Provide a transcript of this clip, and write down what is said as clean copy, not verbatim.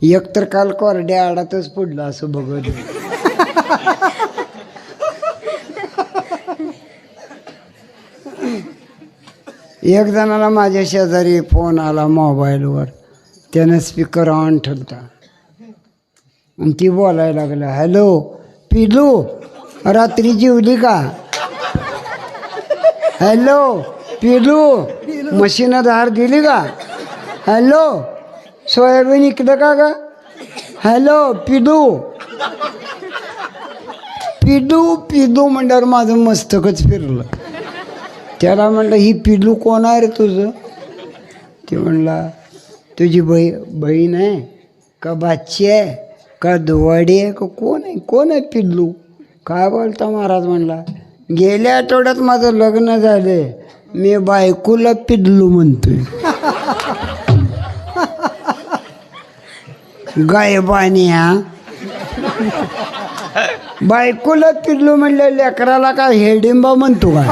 एक तर काल कोरड्या आडातच पडलं असं बघत. एक जणाला माझ्या शेजारी फोन आला मोबाईलवर, त्यानं स्पीकर ऑन ठेवता आणि ती बोलायला लागलं, हॅलो पिलू रात्री जेवली का? हॅलो पिलू म्हशीनं धार दिली का? हॅलो सोयाबीन इकडं का ग? हॅलो पिलू. पिलू पिलू म्हणल्यावर माझं मस्तकच फिरलं. त्याला म्हणलं ही पिलू कोण आहे रे तुझं? ते म्हणला तुझी बहीण आहे का बाची आहे का दुवाडी आहे का कोण आहे पिल्लू? काय बोलता महाराज? म्हणला गेल्या आठवड्यात माझं लग्न झाले, मी बायकोला पिल्लू म्हणतोय. गायबानिया बायकोला पिल्लू म्हणलं, लेकराला काय हेडिंबा म्हणतो का?